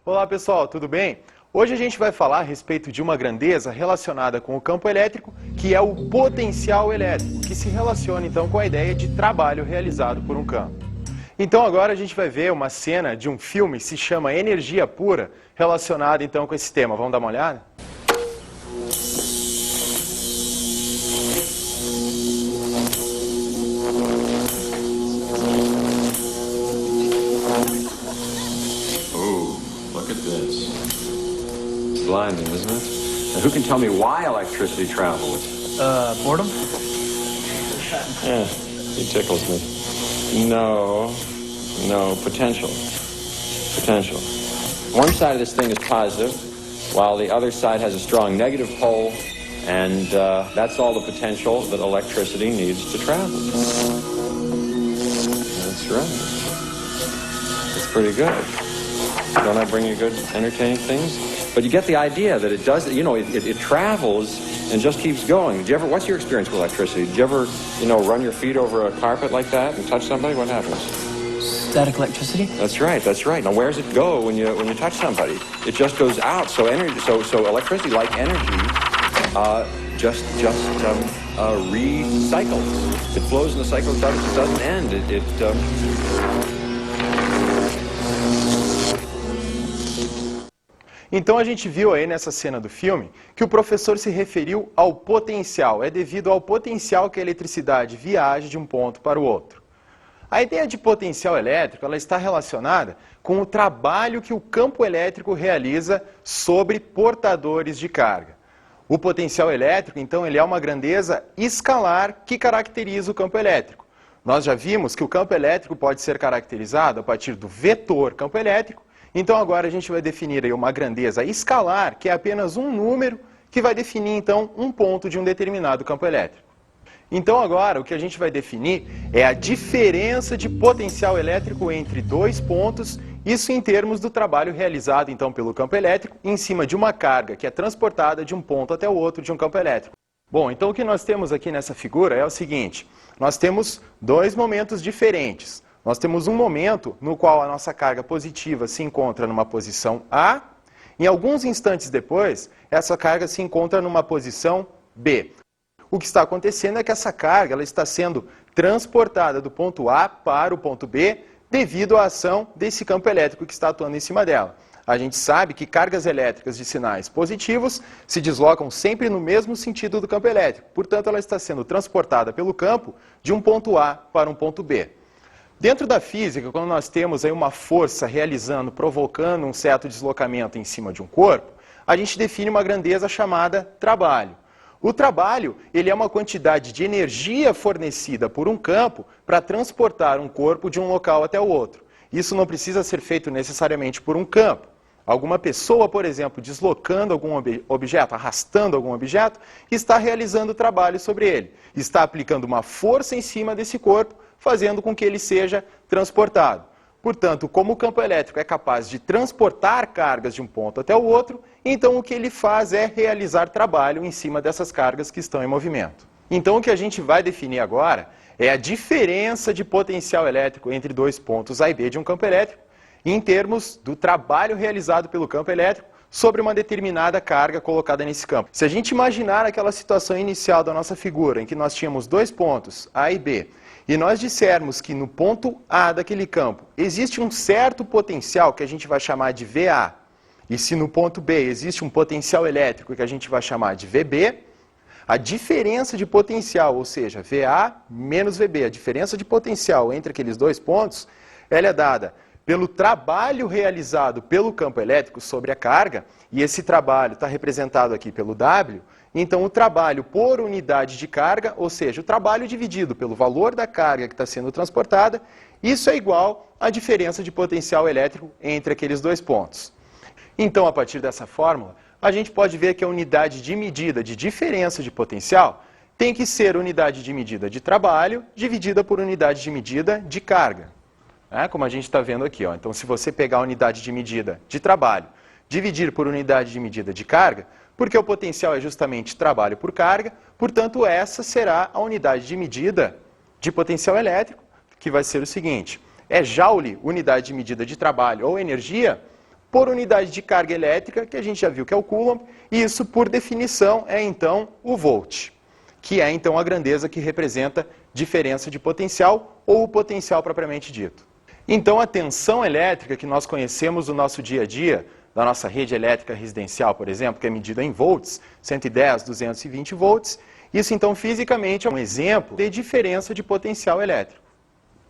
Olá pessoal, tudo bem? Hoje a gente vai falar a respeito de uma grandeza relacionada com o campo elétrico, que é o potencial elétrico, que se relaciona então com a ideia de trabalho realizado por um campo. Então agora a gente vai ver uma cena de um filme que se chama Energia Pura, relacionada então com esse tema. Vamos dar uma olhada? Blinding, isn't it? Now, who can tell me why electricity travels? Boredom? Yeah, he tickles me. No, potential. Potential. One side of this thing is positive, while the other side has a strong negative pole, and that's all the potential that electricity needs to travel. That's right. It's pretty good. Don't I bring you good, entertaining things? But you get the idea that it does, it travels and just keeps going. What's your experience with electricity? Did you ever, run your feet over a carpet like that and touch somebody? What happens? Static electricity? That's right. Now where does it go when you touch somebody? It just goes out. So electricity, like energy, just recycles. It flows in the cycle. It doesn't end. Então a gente viu aí nessa cena do filme que o professor se referiu ao potencial. É devido ao potencial que a eletricidade viaja de um ponto para o outro. A ideia de potencial elétrico ela está relacionada com o trabalho que o campo elétrico realiza sobre portadores de carga. O potencial elétrico, então, ele é uma grandeza escalar que caracteriza o campo elétrico. Nós já vimos que o campo elétrico pode ser caracterizado a partir do vetor campo elétrico. Então agora a gente vai definir aí uma grandeza escalar, que é apenas um número que vai definir então um ponto de um determinado campo elétrico. Então agora o que a gente vai definir é a diferença de potencial elétrico entre dois pontos, isso em termos do trabalho realizado então pelo campo elétrico em cima de uma carga que é transportada de um ponto até o outro de um campo elétrico. Bom, então o que nós temos aqui nessa figura é o seguinte, nós temos dois momentos diferentes. Nós temos um momento no qual a nossa carga positiva se encontra numa posição A, e alguns instantes depois, essa carga se encontra numa posição B. O que está acontecendo é que essa carga ela está sendo transportada do ponto A para o ponto B devido à ação desse campo elétrico que está atuando em cima dela. A gente sabe que cargas elétricas de sinais positivos se deslocam sempre no mesmo sentido do campo elétrico. Portanto, ela está sendo transportada pelo campo de um ponto A para um ponto B. Dentro da física, quando nós temos aí uma força provocando um certo deslocamento em cima de um corpo, a gente define uma grandeza chamada trabalho. O trabalho, ele é uma quantidade de energia fornecida por um campo para transportar um corpo de um local até o outro. Isso não precisa ser feito necessariamente por um campo. Alguma pessoa, por exemplo, deslocando algum objeto, arrastando algum objeto, está realizando trabalho sobre ele. Está aplicando uma força em cima desse corpo, fazendo com que ele seja transportado. Portanto, como o campo elétrico é capaz de transportar cargas de um ponto até o outro, então o que ele faz é realizar trabalho em cima dessas cargas que estão em movimento. Então o que a gente vai definir agora é a diferença de potencial elétrico entre dois pontos A e B de um campo elétrico, em termos do trabalho realizado pelo campo elétrico sobre uma determinada carga colocada nesse campo. Se a gente imaginar aquela situação inicial da nossa figura, em que nós tínhamos dois pontos, A e B, e nós dissermos que no ponto A daquele campo existe um certo potencial que a gente vai chamar de VA, e se no ponto B existe um potencial elétrico que a gente vai chamar de VB, a diferença de potencial, ou seja, VA menos VB, a diferença de potencial entre aqueles dois pontos, ela é dada pelo trabalho realizado pelo campo elétrico sobre a carga, e esse trabalho está representado aqui pelo W, então o trabalho por unidade de carga, ou seja, o trabalho dividido pelo valor da carga que está sendo transportada, isso é igual à diferença de potencial elétrico entre aqueles dois pontos. Então, a partir dessa fórmula, a gente pode ver que a unidade de medida de diferença de potencial tem que ser unidade de medida de trabalho dividida por unidade de medida de carga. Como a gente está vendo aqui. Então, se você pegar a unidade de medida de trabalho, dividir por unidade de medida de carga, porque o potencial é justamente trabalho por carga, portanto, essa será a unidade de medida de potencial elétrico, que vai ser o seguinte, é joule, unidade de medida de trabalho ou energia, por unidade de carga elétrica, que a gente já viu que é o Coulomb, e isso, por definição, é então o volt, que é então a grandeza que representa diferença de potencial ou o potencial propriamente dito. Então, a tensão elétrica que nós conhecemos no nosso dia a dia, da nossa rede elétrica residencial, por exemplo, que é medida em volts, 110, 220 volts, isso então fisicamente é um exemplo de diferença de potencial elétrico.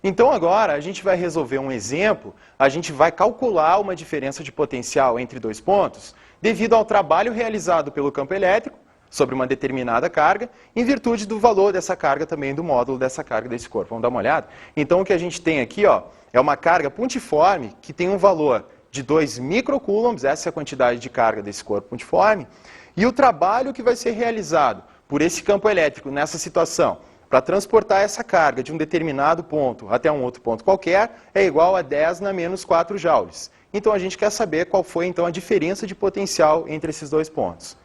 Então agora a gente vai resolver um exemplo, a gente vai calcular uma diferença de potencial entre dois pontos devido ao trabalho realizado pelo campo elétrico sobre uma determinada carga, em virtude do valor dessa carga também, do módulo dessa carga desse corpo. Vamos dar uma olhada? Então o que a gente tem aqui é uma carga pontiforme que tem um valor de 2 microcoulombs, essa é a quantidade de carga desse corpo pontiforme, e o trabalho que vai ser realizado por esse campo elétrico nessa situação, para transportar essa carga de um determinado ponto até um outro ponto qualquer, é igual a 10 na menos 4 joules. Então a gente quer saber qual foi então a diferença de potencial entre esses dois pontos.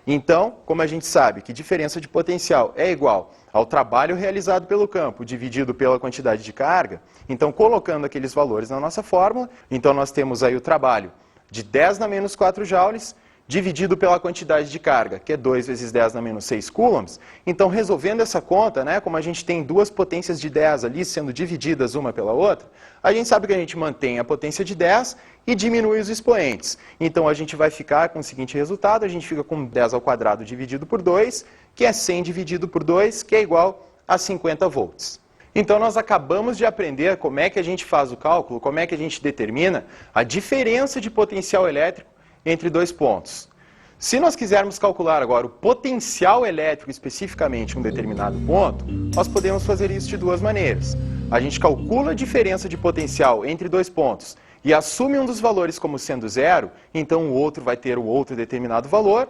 Então, como a gente sabe que diferença de potencial é igual ao trabalho realizado pelo campo dividido pela quantidade de carga, então colocando aqueles valores na nossa fórmula, então nós temos aí o trabalho de 10 na menos 4 joules, dividido pela quantidade de carga, que é 2 vezes 10 na menos 6 coulombs. Então, resolvendo essa conta, como a gente tem duas potências de 10 ali sendo divididas uma pela outra, a gente sabe que a gente mantém a potência de 10 e diminui os expoentes. Então, a gente vai ficar com o seguinte resultado, a gente fica com 10 ao quadrado dividido por 2, que é 100 dividido por 2, que é igual a 50 volts. Então, nós acabamos de aprender como é que a gente faz o cálculo, como é que a gente determina a diferença de potencial elétrico entre dois pontos. Se nós quisermos calcular agora o potencial elétrico especificamente em um determinado ponto, nós podemos fazer isso de duas maneiras. A gente calcula a diferença de potencial entre dois pontos e assume um dos valores como sendo zero, então o outro vai ter o outro determinado valor,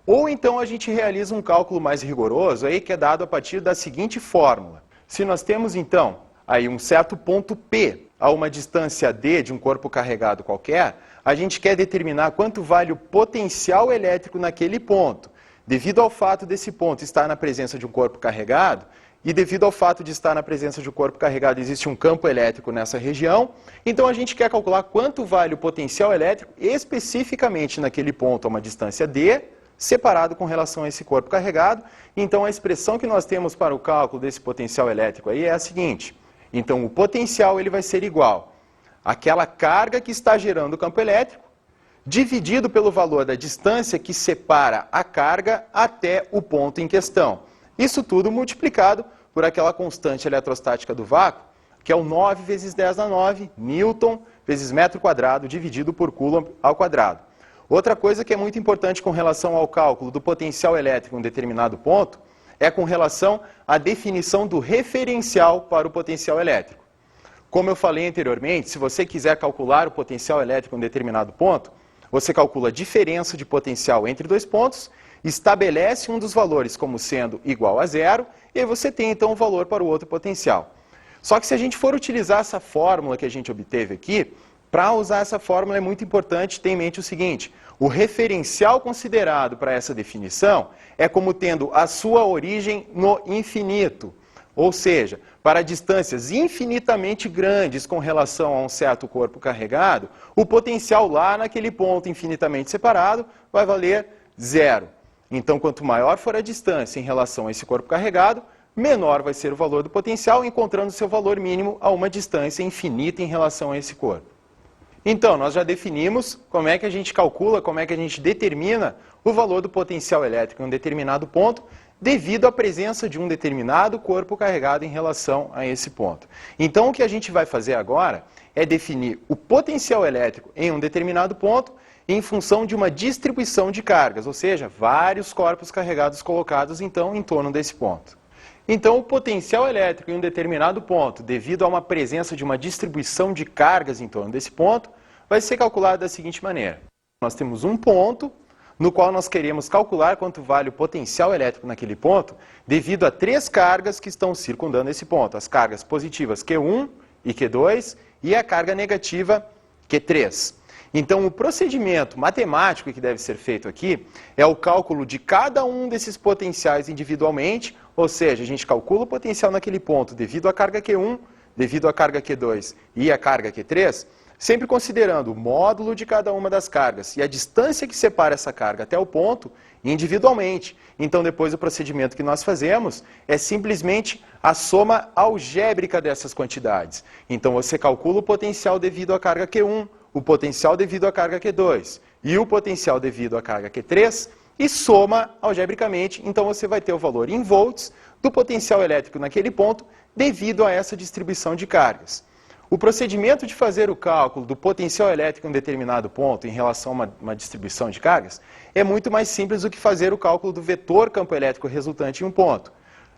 ou então a gente realiza um cálculo mais rigoroso, aí, que é dado a partir da seguinte fórmula. Se nós temos então aí um certo ponto P a uma distância D de um corpo carregado qualquer, a gente quer determinar quanto vale o potencial elétrico naquele ponto. Devido ao fato desse ponto estar na presença de um corpo carregado, e devido ao fato de estar na presença de um corpo carregado, existe um campo elétrico nessa região, então a gente quer calcular quanto vale o potencial elétrico especificamente naquele ponto a uma distância D, separado com relação a esse corpo carregado. Então a expressão que nós temos para o cálculo desse potencial elétrico aí é a seguinte. Então o potencial ele vai ser igual àquela carga que está gerando o campo elétrico, dividido pelo valor da distância que separa a carga até o ponto em questão. Isso tudo multiplicado por aquela constante eletrostática do vácuo, que é o 9 vezes 10 na 9, Newton vezes metro quadrado, dividido por Coulomb ao quadrado. Outra coisa que é muito importante com relação ao cálculo do potencial elétrico em um determinado ponto é com relação à definição do referencial para o potencial elétrico. Como eu falei anteriormente, se você quiser calcular o potencial elétrico em um determinado ponto, você calcula a diferença de potencial entre dois pontos, estabelece um dos valores como sendo igual a zero, e aí você tem então o valor para o outro potencial. Só que se a gente for utilizar essa fórmula que a gente obteve aqui, para usar essa fórmula é muito importante ter em mente o seguinte: o referencial considerado para essa definição é como tendo a sua origem no infinito. Ou seja, para distâncias infinitamente grandes com relação a um certo corpo carregado, o potencial lá naquele ponto infinitamente separado vai valer zero. Então, quanto maior for a distância em relação a esse corpo carregado, menor vai ser o valor do potencial, encontrando seu valor mínimo a uma distância infinita em relação a esse corpo. Então, nós já definimos como é que a gente calcula, como é que a gente determina o valor do potencial elétrico em um determinado ponto, devido à presença de um determinado corpo carregado em relação a esse ponto. Então, o que a gente vai fazer agora é definir o potencial elétrico em um determinado ponto em função de uma distribuição de cargas, ou seja, vários corpos carregados colocados, então, em torno desse ponto. Então, o potencial elétrico em um determinado ponto, devido a uma presença de uma distribuição de cargas em torno desse ponto, vai ser calculado da seguinte maneira. Nós temos um ponto no qual nós queremos calcular quanto vale o potencial elétrico naquele ponto, devido a três cargas que estão circundando esse ponto. As cargas positivas Q1 e Q2 e a carga negativa Q3. Então, o procedimento matemático que deve ser feito aqui é o cálculo de cada um desses potenciais individualmente, ou seja, a gente calcula o potencial naquele ponto devido à carga Q1, devido à carga Q2 e à carga Q3, sempre considerando o módulo de cada uma das cargas e a distância que separa essa carga até o ponto individualmente. Então, depois o procedimento que nós fazemos é simplesmente a soma algébrica dessas quantidades. Então, você calcula o potencial devido à carga Q1, o potencial devido à carga Q2 e o potencial devido à carga Q3 e soma algebricamente. Então, você vai ter o valor em volts do potencial elétrico naquele ponto devido a essa distribuição de cargas. O procedimento de fazer o cálculo do potencial elétrico em um determinado ponto em relação a uma distribuição de cargas é muito mais simples do que fazer o cálculo do vetor campo elétrico resultante em um ponto,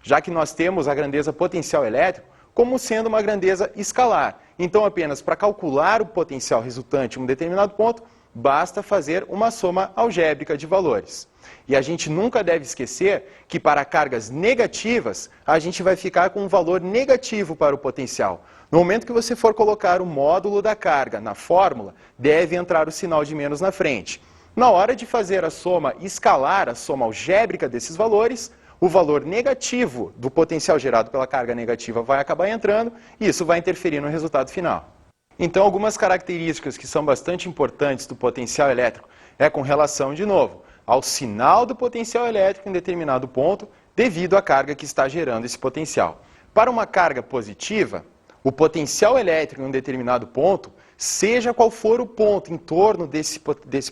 já que nós temos a grandeza potencial elétrico como sendo uma grandeza escalar. Então, apenas para calcular o potencial resultante em um determinado ponto, basta fazer uma soma algébrica de valores. E a gente nunca deve esquecer que para cargas negativas, a gente vai ficar com um valor negativo para o potencial. No momento que você for colocar o módulo da carga na fórmula, deve entrar o sinal de menos na frente. Na hora de fazer a soma escalar, a soma algébrica desses valores, o valor negativo do potencial gerado pela carga negativa vai acabar entrando e isso vai interferir no resultado final. Então, algumas características que são bastante importantes do potencial elétrico é com relação, de novo, ao sinal do potencial elétrico em determinado ponto devido à carga que está gerando esse potencial. Para uma carga positiva, o potencial elétrico em um determinado ponto, seja qual for o ponto em torno desse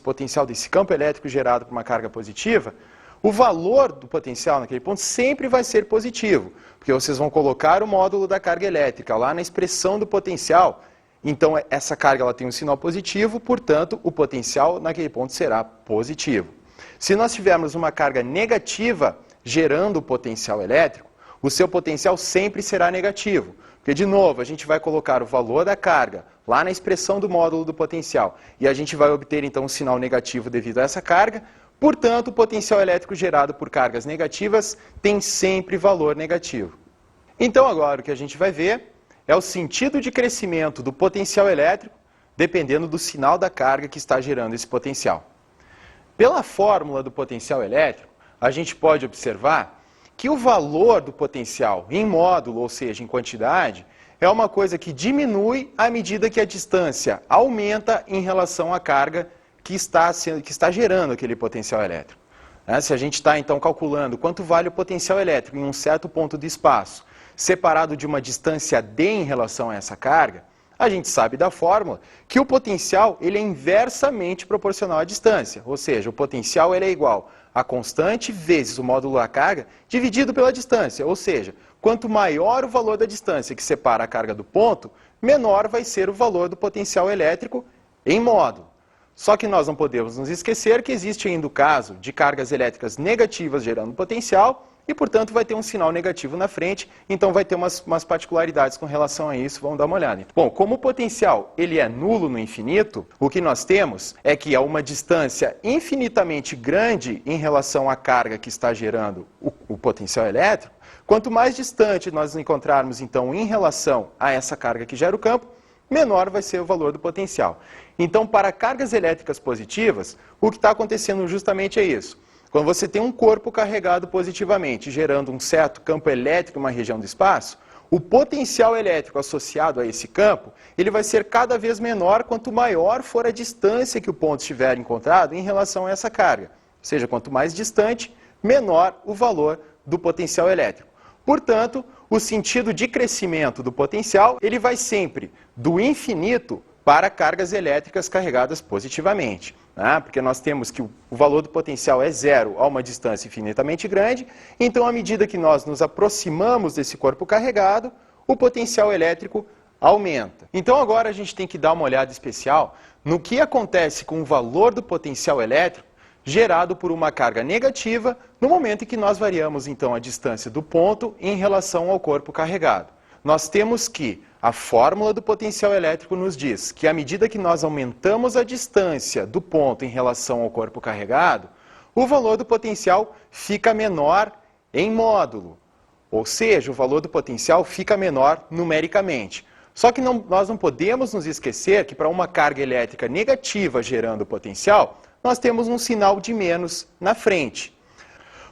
potencial, desse campo elétrico gerado por uma carga positiva, o valor do potencial naquele ponto sempre vai ser positivo, porque vocês vão colocar o módulo da carga elétrica lá na expressão do potencial. Então, essa carga ela tem um sinal positivo, portanto, o potencial naquele ponto será positivo. Se nós tivermos uma carga negativa gerando o potencial elétrico, o seu potencial sempre será negativo. Porque, de novo, a gente vai colocar o valor da carga lá na expressão do módulo do potencial e a gente vai obter, então, um sinal negativo devido a essa carga. Portanto, o potencial elétrico gerado por cargas negativas tem sempre valor negativo. Então, agora, o que a gente vai ver é o sentido de crescimento do potencial elétrico dependendo do sinal da carga que está gerando esse potencial. Pela fórmula do potencial elétrico, a gente pode observar que o valor do potencial em módulo, ou seja, em quantidade, é uma coisa que diminui à medida que a distância aumenta em relação à carga que está gerando aquele potencial elétrico. Se a gente está, então, calculando quanto vale o potencial elétrico em um certo ponto do espaço, separado de uma distância d em relação a essa carga, a gente sabe da fórmula que o potencial ele é inversamente proporcional à distância, ou seja, o potencial ele é igual a constante vezes o módulo da carga dividido pela distância, ou seja, quanto maior o valor da distância que separa a carga do ponto, menor vai ser o valor do potencial elétrico em módulo. Só que nós não podemos nos esquecer que existe ainda o caso de cargas elétricas negativas gerando potencial e, portanto, vai ter um sinal negativo na frente, então vai ter umas particularidades com relação a isso, vamos dar uma olhada. Bom, como o potencial ele é nulo no infinito, o que nós temos é que a uma distância infinitamente grande em relação à carga que está gerando o potencial elétrico, quanto mais distante nós nos encontrarmos, então, em relação a essa carga que gera o campo, menor vai ser o valor do potencial. Então, para cargas elétricas positivas, o que está acontecendo justamente é isso. Quando você tem um corpo carregado positivamente, gerando um certo campo elétrico em uma região do espaço, o potencial elétrico associado a esse campo, ele vai ser cada vez menor quanto maior for a distância que o ponto estiver encontrado em relação a essa carga. Ou seja, quanto mais distante, menor o valor do potencial elétrico. Portanto, o sentido de crescimento do potencial, ele vai sempre do infinito para cargas elétricas carregadas positivamente. Porque nós temos que o valor do potencial é zero a uma distância infinitamente grande, então, à medida que nós nos aproximamos desse corpo carregado, o potencial elétrico aumenta. Então, agora a gente tem que dar uma olhada especial no que acontece com o valor do potencial elétrico gerado por uma carga negativa no momento em que nós variamos, então, a distância do ponto em relação ao corpo carregado. Nós temos que a fórmula do potencial elétrico nos diz que à medida que nós aumentamos a distância do ponto em relação ao corpo carregado, o valor do potencial fica menor em módulo. Ou seja, o valor do potencial fica menor numericamente. Só que nós não podemos nos esquecer que para uma carga elétrica negativa gerando potencial, nós temos um sinal de menos na frente.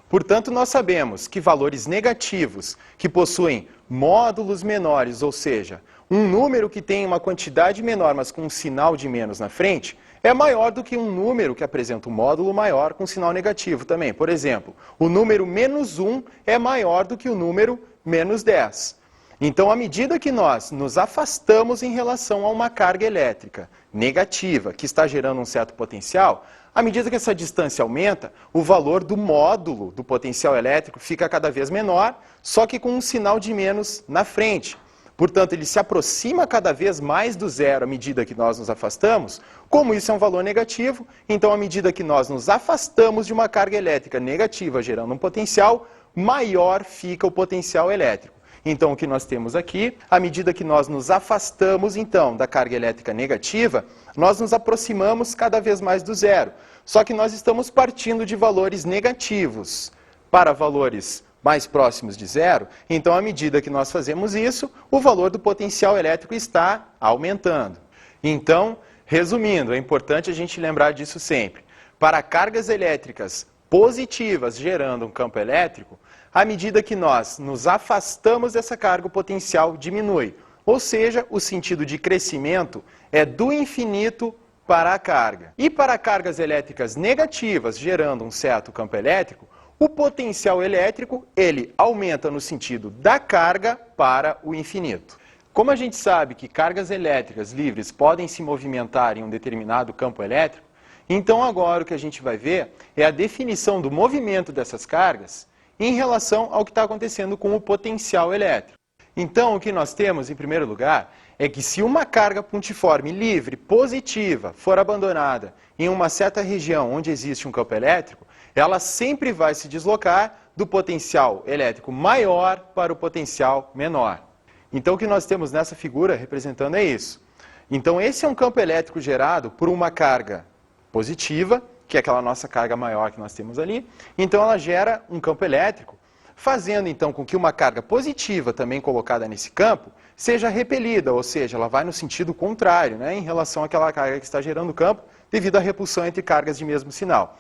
Portanto, nós sabemos que valores negativos que possuem módulos menores, ou seja, Um número que tem uma quantidade menor, mas com um sinal de menos na frente, é maior do que um número que apresenta um módulo maior com sinal negativo também. Por exemplo, o número menos 1 é maior do que o número menos 10. Então, à medida que nós nos afastamos em relação a uma carga elétrica negativa, que está gerando um certo potencial, à medida que essa distância aumenta, o valor do módulo do potencial elétrico fica cada vez menor, só que com um sinal de menos na frente. Portanto, ele se aproxima cada vez mais do zero à medida que nós nos afastamos. Como isso é um valor negativo, então à medida que nós nos afastamos de uma carga elétrica negativa gerando um potencial, maior fica o potencial elétrico. Então, o que nós temos aqui, à medida que nós nos afastamos, então, da carga elétrica negativa, nós nos aproximamos cada vez mais do zero. Só que nós estamos partindo de valores negativos para valores mais próximos de zero. Então, à medida que nós fazemos isso, o valor do potencial elétrico está aumentando. Então, resumindo, é importante a gente lembrar disso sempre. Para cargas elétricas positivas gerando um campo elétrico, à medida que nós nos afastamos dessa carga, o potencial diminui. Ou seja, o sentido de crescimento é do infinito para a carga. E para cargas elétricas negativas, gerando um certo campo elétrico, o potencial elétrico, ele aumenta no sentido da carga para o infinito. Como a gente sabe que cargas elétricas livres podem se movimentar em um determinado campo elétrico, então agora o que a gente vai ver é a definição do movimento dessas cargas em relação ao que está acontecendo com o potencial elétrico. Então, o que nós temos, em primeiro lugar, é que se uma carga pontiforme livre, positiva, for abandonada em uma certa região onde existe um campo elétrico, ela sempre vai se deslocar do potencial elétrico maior para o potencial menor. Então, o que nós temos nessa figura representando é isso. Então, esse é um campo elétrico gerado por uma carga positiva, que é aquela nossa carga maior que nós temos ali. Então, ela gera um campo elétrico, fazendo então com que uma carga positiva também colocada nesse campo seja repelida, ou seja, ela vai no sentido contrário, né, em relação àquela carga que está gerando o campo, devido à repulsão entre cargas de mesmo sinal.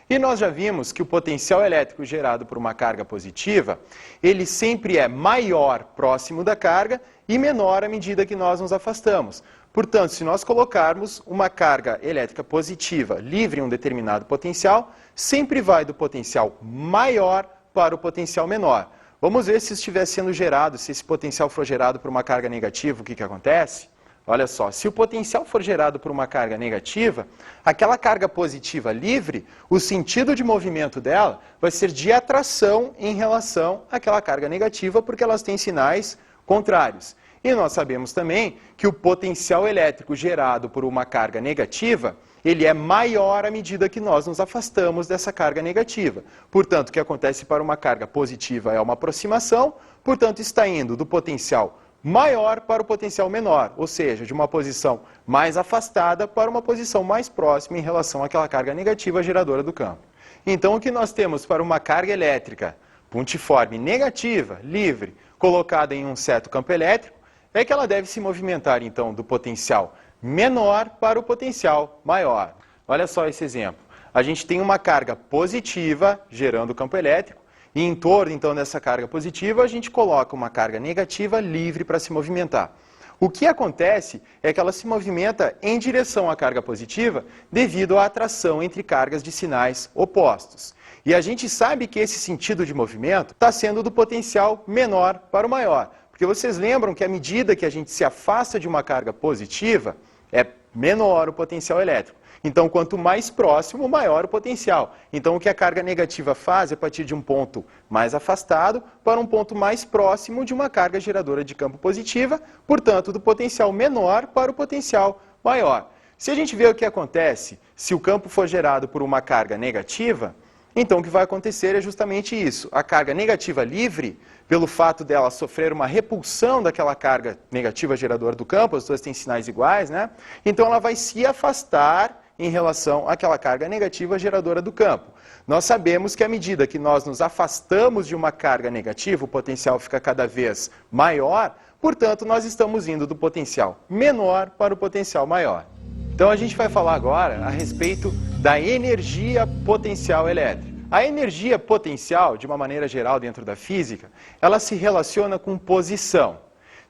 E nós já vimos que o potencial elétrico gerado por uma carga positiva, ele sempre é maior próximo da carga e menor à medida que nós nos afastamos. Portanto, se nós colocarmos uma carga elétrica positiva livre em um determinado potencial, sempre vai do potencial maior para o potencial menor. Vamos ver se estiver sendo gerado, se esse potencial for gerado por uma carga negativa, o que acontece? Olha só, se o potencial for gerado por uma carga negativa, aquela carga positiva livre, o sentido de movimento dela vai ser de atração em relação àquela carga negativa, porque elas têm sinais contrários. E nós sabemos também que o potencial elétrico gerado por uma carga negativa, ele é maior à medida que nós nos afastamos dessa carga negativa. Portanto, o que acontece para uma carga positiva é uma aproximação, portanto, está indo do potencial maior para o potencial menor, ou seja, de uma posição mais afastada para uma posição mais próxima em relação àquela carga negativa geradora do campo. Então, o que nós temos para uma carga elétrica pontiforme negativa, livre, colocada em um certo campo elétrico, é que ela deve se movimentar, então, do potencial menor para o potencial maior. Olha só esse exemplo. A gente tem uma carga positiva gerando campo elétrico, e em torno, então, dessa carga positiva, a gente coloca uma carga negativa livre para se movimentar. O que acontece é que ela se movimenta em direção à carga positiva devido à atração entre cargas de sinais opostos. E a gente sabe que esse sentido de movimento está sendo do potencial menor para o maior. Porque vocês lembram que à medida que a gente se afasta de uma carga positiva, é menor o potencial elétrico. Então, quanto mais próximo, maior o potencial. Então, o que a carga negativa faz é partir de um ponto mais afastado para um ponto mais próximo de uma carga geradora de campo positiva, portanto, do potencial menor para o potencial maior. Se a gente vê o que acontece se o campo for gerado por uma carga negativa, então o que vai acontecer é justamente isso. A carga negativa livre, pelo fato dela sofrer uma repulsão daquela carga negativa geradora do campo, as duas têm sinais iguais, né? Então ela vai se afastar em relação àquela carga negativa geradora do campo. Nós sabemos que à medida que nós nos afastamos de uma carga negativa, o potencial fica cada vez maior, portanto nós estamos indo do potencial menor para o potencial maior. Então a gente vai falar agora a respeito da energia potencial elétrica. A energia potencial, de uma maneira geral dentro da física, ela se relaciona com posição.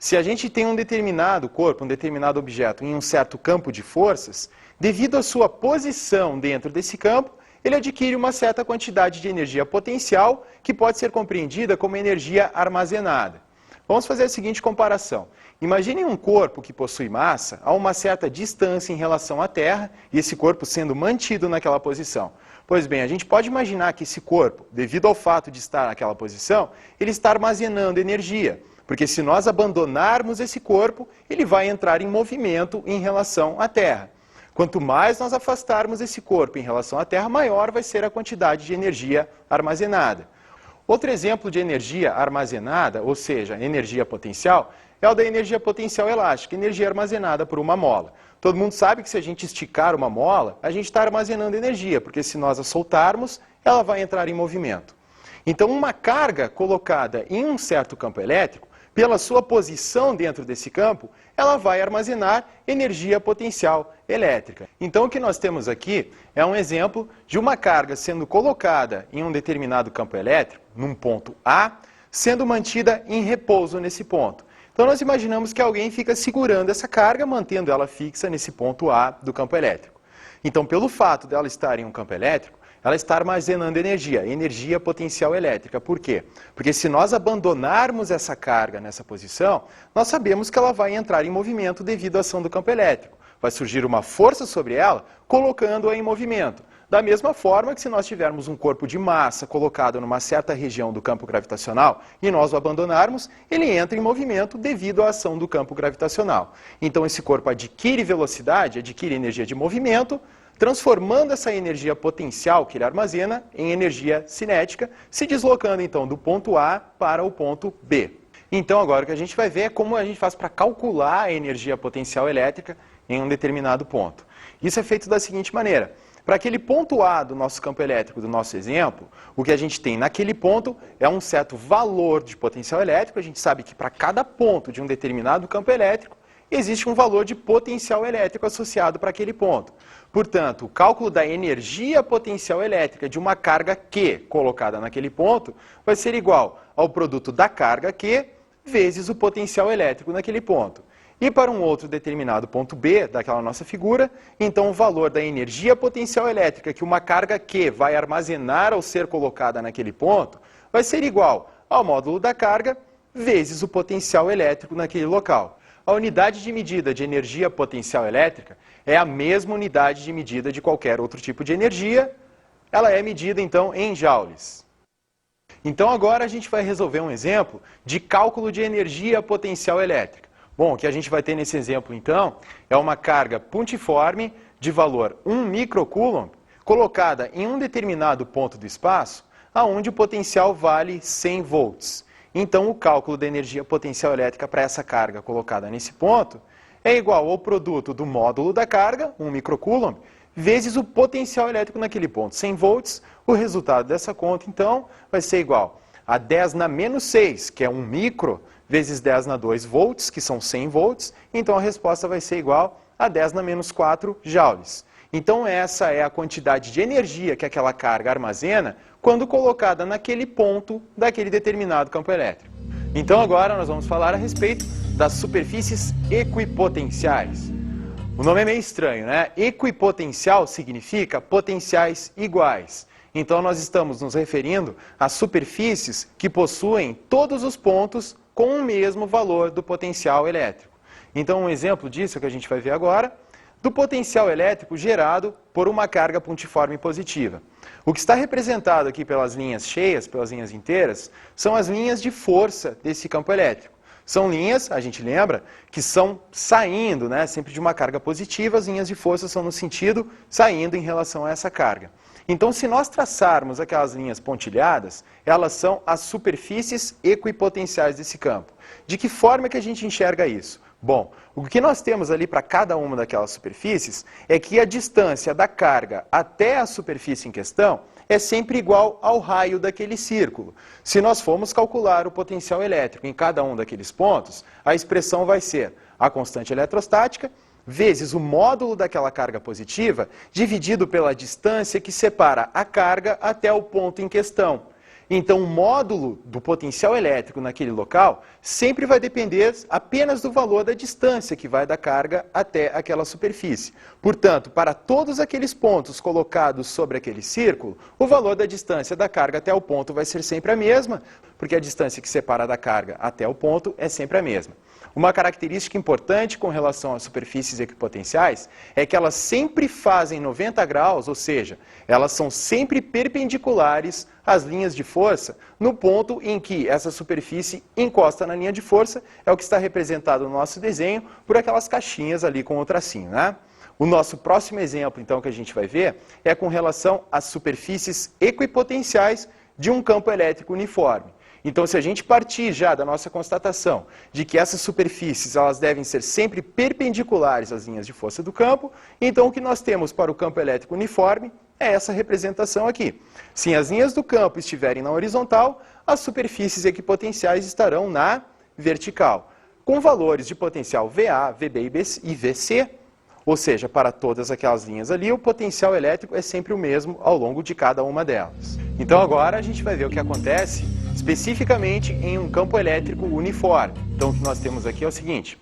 Se a gente tem um determinado corpo, um determinado objeto em um certo campo de forças, devido à sua posição dentro desse campo, ele adquire uma certa quantidade de energia potencial que pode ser compreendida como energia armazenada. Vamos fazer a seguinte comparação. Imagine um corpo que possui massa a uma certa distância em relação à Terra e esse corpo sendo mantido naquela posição. Pois bem, a gente pode imaginar que esse corpo, devido ao fato de estar naquela posição, ele está armazenando energia. Porque se nós abandonarmos esse corpo, ele vai entrar em movimento em relação à Terra. Quanto mais nós afastarmos esse corpo em relação à Terra, maior vai ser a quantidade de energia armazenada. Outro exemplo de energia armazenada, ou seja, energia potencial, é o da energia potencial elástica, energia armazenada por uma mola. Todo mundo sabe que se a gente esticar uma mola, a gente está armazenando energia, porque se nós a soltarmos, ela vai entrar em movimento. Então, uma carga colocada em um certo campo elétrico, pela sua posição dentro desse campo, ela vai armazenar energia potencial elétrica. Então, o que nós temos aqui é um exemplo de uma carga sendo colocada em um determinado campo elétrico, num ponto A, sendo mantida em repouso nesse ponto. Então, nós imaginamos que alguém fica segurando essa carga, mantendo ela fixa nesse ponto A do campo elétrico. Então, pelo fato dela estar em um campo elétrico, ela está armazenando energia, energia potencial elétrica. Por quê? Porque se nós abandonarmos essa carga nessa posição, nós sabemos que ela vai entrar em movimento devido à ação do campo elétrico. Vai surgir uma força sobre ela, colocando-a em movimento. Da mesma forma que se nós tivermos um corpo de massa colocado numa certa região do campo gravitacional e nós o abandonarmos, ele entra em movimento devido à ação do campo gravitacional. Então esse corpo adquire velocidade, adquire energia de movimento, transformando essa energia potencial que ele armazena em energia cinética, se deslocando então do ponto A para o ponto B. Então agora o que a gente vai ver é como a gente faz para calcular a energia potencial elétrica em um determinado ponto. Isso é feito da seguinte maneira. Para aquele ponto A do nosso campo elétrico, do nosso exemplo, o que a gente tem naquele ponto é um certo valor de potencial elétrico. A gente sabe que para cada ponto de um determinado campo elétrico, existe um valor de potencial elétrico associado para aquele ponto. Portanto, o cálculo da energia potencial elétrica de uma carga Q colocada naquele ponto vai ser igual ao produto da carga Q vezes o potencial elétrico naquele ponto. E para um outro determinado ponto B daquela nossa figura, então o valor da energia potencial elétrica que uma carga Q vai armazenar ao ser colocada naquele ponto vai ser igual ao módulo da carga vezes o potencial elétrico naquele local. A unidade de medida de energia potencial elétrica é a mesma unidade de medida de qualquer outro tipo de energia. Ela é medida, então, em joules. Então, agora a gente vai resolver um exemplo de cálculo de energia potencial elétrica. Bom, o que a gente vai ter nesse exemplo, então, é uma carga pontiforme de valor 1 microcoulomb colocada em um determinado ponto do espaço, onde o potencial vale 100 volts. Então, o cálculo da energia potencial elétrica para essa carga colocada nesse ponto é igual ao produto do módulo da carga, 1 microcoulomb, vezes o potencial elétrico naquele ponto, 100 volts. O resultado dessa conta, então, vai ser igual a 10 na menos 6, que é 1 micro, vezes 10 na 2 volts, que são 100 volts. Então, a resposta vai ser igual a 10 na menos 4 joules. Então, essa é a quantidade de energia que aquela carga armazena quando colocada naquele ponto daquele determinado campo elétrico. Então, agora nós vamos falar a respeito das superfícies equipotenciais. O nome é meio estranho, né? Equipotencial significa potenciais iguais. Então, nós estamos nos referindo a superfícies que possuem todos os pontos com o mesmo valor do potencial elétrico. Então, um exemplo disso é que a gente vai ver agora, do potencial elétrico gerado por uma carga pontiforme positiva. O que está representado aqui pelas linhas cheias, pelas linhas inteiras, são as linhas de força desse campo elétrico. São linhas, a gente lembra, que são saindo, né, sempre de uma carga positiva, as linhas de força são no sentido saindo em relação a essa carga. Então, se nós traçarmos aquelas linhas pontilhadas, elas são as superfícies equipotenciais desse campo. De que forma que a gente enxerga isso? Bom, o que nós temos ali para cada uma daquelas superfícies é que a distância da carga até a superfície em questão é sempre igual ao raio daquele círculo. Se nós formos calcular o potencial elétrico em cada um daqueles pontos, a expressão vai ser a constante eletrostática vezes o módulo daquela carga positiva dividido pela distância que separa a carga até o ponto em questão. Então, o módulo do potencial elétrico naquele local sempre vai depender apenas do valor da distância que vai da carga até aquela superfície. Portanto, para todos aqueles pontos colocados sobre aquele círculo, o valor da distância da carga até o ponto vai ser sempre a mesma, porque a distância que separa da carga até o ponto é sempre a mesma. Uma característica importante com relação às superfícies equipotenciais é que elas sempre fazem 90 graus, ou seja, elas são sempre perpendiculares às linhas de força no ponto em que essa superfície encosta na linha de força, é o que está representado no nosso desenho por aquelas caixinhas ali com o tracinho, né? O nosso próximo exemplo, então, que a gente vai ver é com relação às superfícies equipotenciais de um campo elétrico uniforme. Então, se a gente partir já da nossa constatação de que essas superfícies elas devem ser sempre perpendiculares às linhas de força do campo, então o que nós temos para o campo elétrico uniforme é essa representação aqui. Se as linhas do campo estiverem na horizontal, as superfícies equipotenciais estarão na vertical, com valores de potencial VA, VB e VC, ou seja, para todas aquelas linhas ali, o potencial elétrico é sempre o mesmo ao longo de cada uma delas. Então agora a gente vai ver o que acontece especificamente em um campo elétrico uniforme. Então o que nós temos aqui é o seguinte: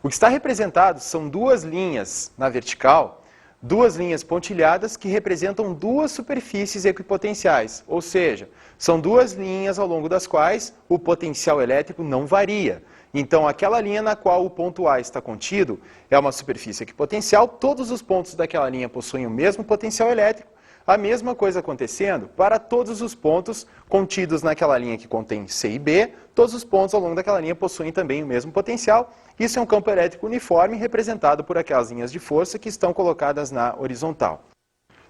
o que está representado são duas linhas na vertical, duas linhas pontilhadas que representam duas superfícies equipotenciais, ou seja, são duas linhas ao longo das quais o potencial elétrico não varia. Então, aquela linha na qual o ponto A está contido é uma superfície equipotencial, todos os pontos daquela linha possuem o mesmo potencial elétrico, a mesma coisa acontecendo para todos os pontos contidos naquela linha que contém C e B, todos os pontos ao longo daquela linha possuem também o mesmo potencial. Isso é um campo elétrico uniforme representado por aquelas linhas de força que estão colocadas na horizontal.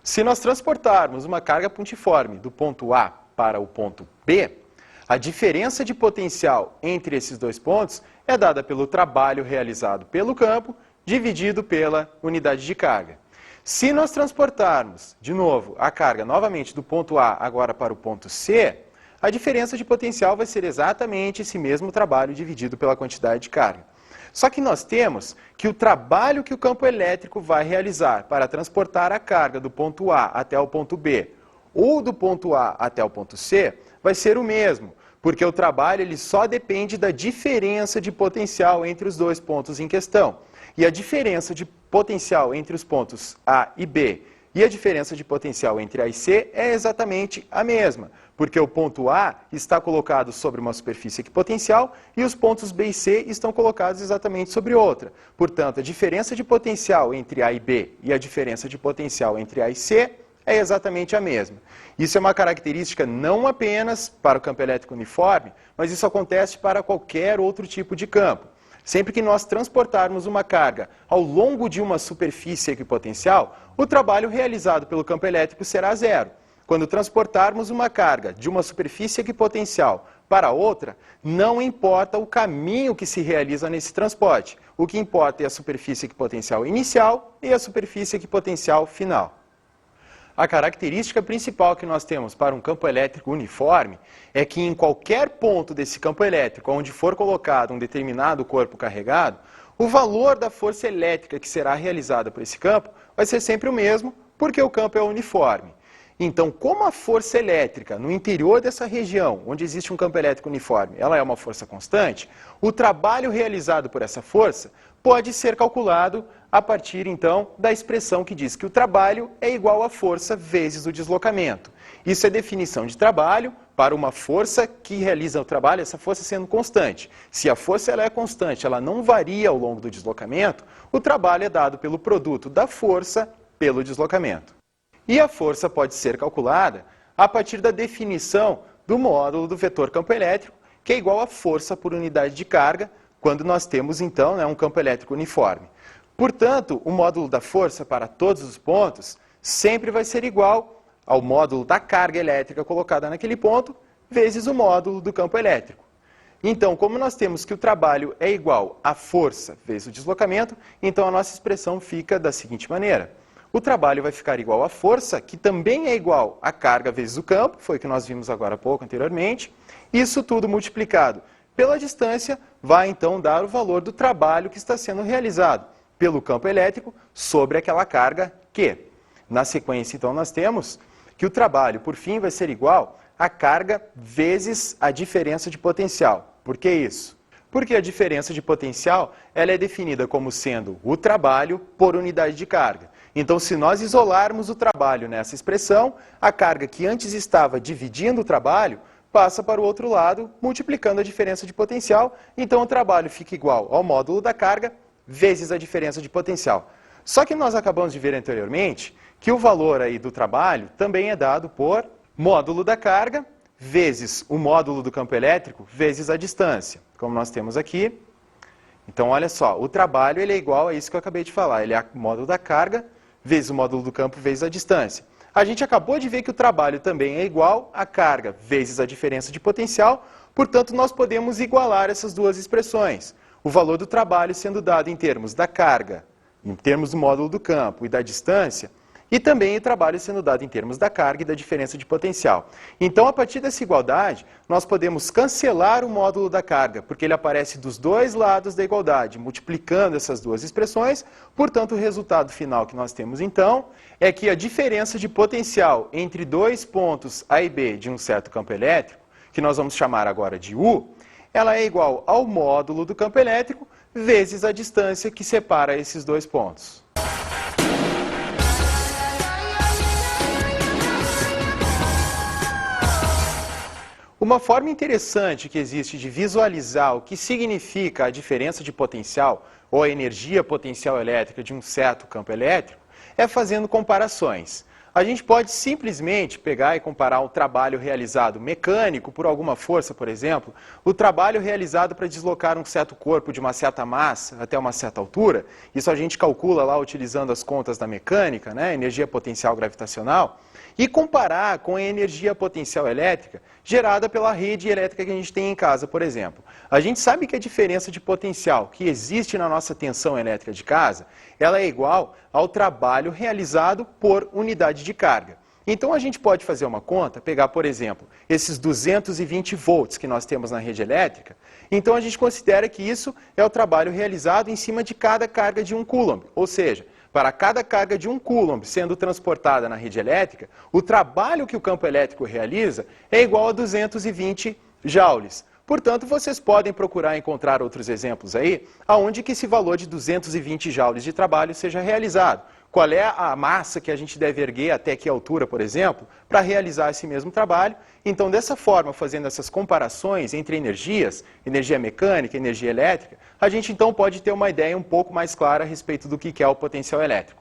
Se nós transportarmos uma carga pontiforme do ponto A para o ponto B, a diferença de potencial entre esses dois pontos é dada pelo trabalho realizado pelo campo dividido pela unidade de carga. Se nós transportarmos, de novo, a carga novamente do ponto A agora para o ponto C, a diferença de potencial vai ser exatamente esse mesmo trabalho dividido pela quantidade de carga. Só que nós temos que o trabalho que o campo elétrico vai realizar para transportar a carga do ponto A até o ponto B ou do ponto A até o ponto C vai ser o mesmo, porque o trabalho ele só depende da diferença de potencial entre os dois pontos em questão. E a diferença de potencial entre os pontos A e B e a diferença de potencial entre A e C é exatamente a mesma, porque o ponto A está colocado sobre uma superfície equipotencial e os pontos B e C estão colocados exatamente sobre outra. Portanto, a diferença de potencial entre A e B e a diferença de potencial entre A e C é exatamente a mesma. Isso é uma característica não apenas para o campo elétrico uniforme, mas isso acontece para qualquer outro tipo de campo. Sempre que nós transportarmos uma carga ao longo de uma superfície equipotencial, o trabalho realizado pelo campo elétrico será zero. Quando transportarmos uma carga de uma superfície equipotencial para outra, não importa o caminho que se realiza nesse transporte. O que importa é a superfície equipotencial inicial e a superfície equipotencial final. A característica principal que nós temos para um campo elétrico uniforme é que em qualquer ponto desse campo elétrico onde for colocado um determinado corpo carregado, o valor da força elétrica que será realizada por esse campo vai ser sempre o mesmo, porque o campo é uniforme. Então, como a força elétrica no interior dessa região, onde existe um campo elétrico uniforme, ela é uma força constante, o trabalho realizado por essa força pode ser calculado a partir, então, da expressão que diz que o trabalho é igual à força vezes o deslocamento. Isso é definição de trabalho para uma força que realiza o trabalho, essa força sendo constante. Se a força ela é constante, ela não varia ao longo do deslocamento, o trabalho é dado pelo produto da força pelo deslocamento. E a força pode ser calculada a partir da definição do módulo do vetor campo elétrico, que é igual a força por unidade de carga, quando nós temos, então, um campo elétrico uniforme. Portanto, o módulo da força para todos os pontos sempre vai ser igual ao módulo da carga elétrica colocada naquele ponto, vezes o módulo do campo elétrico. Então, como nós temos que o trabalho é igual à força vezes o deslocamento, então a nossa expressão fica da seguinte maneira. O trabalho vai ficar igual à força, que também é igual à carga vezes o campo, foi o que nós vimos agora há pouco anteriormente. Isso tudo multiplicado pela distância vai então dar o valor do trabalho que está sendo realizado pelo campo elétrico sobre aquela carga Q. Na sequência, então, nós temos que o trabalho, por fim, vai ser igual a carga vezes a diferença de potencial. Por que isso? Porque a diferença de potencial ela é definida como sendo o trabalho por unidade de carga. Então, se nós isolarmos o trabalho nessa expressão, a carga que antes estava dividindo o trabalho passa para o outro lado, multiplicando a diferença de potencial. Então, o trabalho fica igual ao módulo da carga vezes a diferença de potencial. Só que nós acabamos de ver anteriormente que o valor aí do trabalho também é dado por módulo da carga vezes o módulo do campo elétrico vezes a distância, como nós temos aqui. Então, olha só, o trabalho ele é igual a isso que eu acabei de falar. Ele é o módulo da carga vezes o módulo do campo vezes a distância. A gente acabou de ver que o trabalho também é igual a carga vezes a diferença de potencial, portanto, nós podemos igualar essas duas expressões. O valor do trabalho sendo dado em termos da carga, em termos do módulo do campo e da distância, e também o trabalho sendo dado em termos da carga e da diferença de potencial. Então, a partir dessa igualdade, nós podemos cancelar o módulo da carga, porque ele aparece dos dois lados da igualdade, multiplicando essas duas expressões. Portanto, o resultado final que nós temos, então, é que a diferença de potencial entre dois pontos A e B de um certo campo elétrico, que nós vamos chamar agora de U, ela é igual ao módulo do campo elétrico vezes a distância que separa esses dois pontos. Uma forma interessante que existe de visualizar o que significa a diferença de potencial ou a energia potencial elétrica de um certo campo elétrico é fazendo comparações. A gente pode simplesmente pegar e comparar o trabalho realizado mecânico por alguma força, por exemplo, o trabalho realizado para deslocar um certo corpo de uma certa massa até uma certa altura. Isso a gente calcula lá utilizando as contas da mecânica, né, energia potencial gravitacional, e comparar com a energia potencial elétrica gerada pela rede elétrica que a gente tem em casa, por exemplo. A gente sabe que a diferença de potencial que existe na nossa tensão elétrica de casa, ela é igual ao trabalho realizado por unidade de carga. Então a gente pode fazer uma conta, pegar, por exemplo, esses 220 volts que nós temos na rede elétrica, então a gente considera que isso é o trabalho realizado em cima de cada carga de 1 coulomb, ou seja, para cada carga de 1 coulomb sendo transportada na rede elétrica, o trabalho que o campo elétrico realiza é igual a 220 joules. Portanto, vocês podem procurar encontrar outros exemplos aí, onde que esse valor de 220 joules de trabalho seja realizado. Qual é a massa que a gente deve erguer até que altura, por exemplo, para realizar esse mesmo trabalho. Então, dessa forma, fazendo essas comparações entre energias, energia mecânica e energia elétrica, a gente então pode ter uma ideia um pouco mais clara a respeito do que é o potencial elétrico.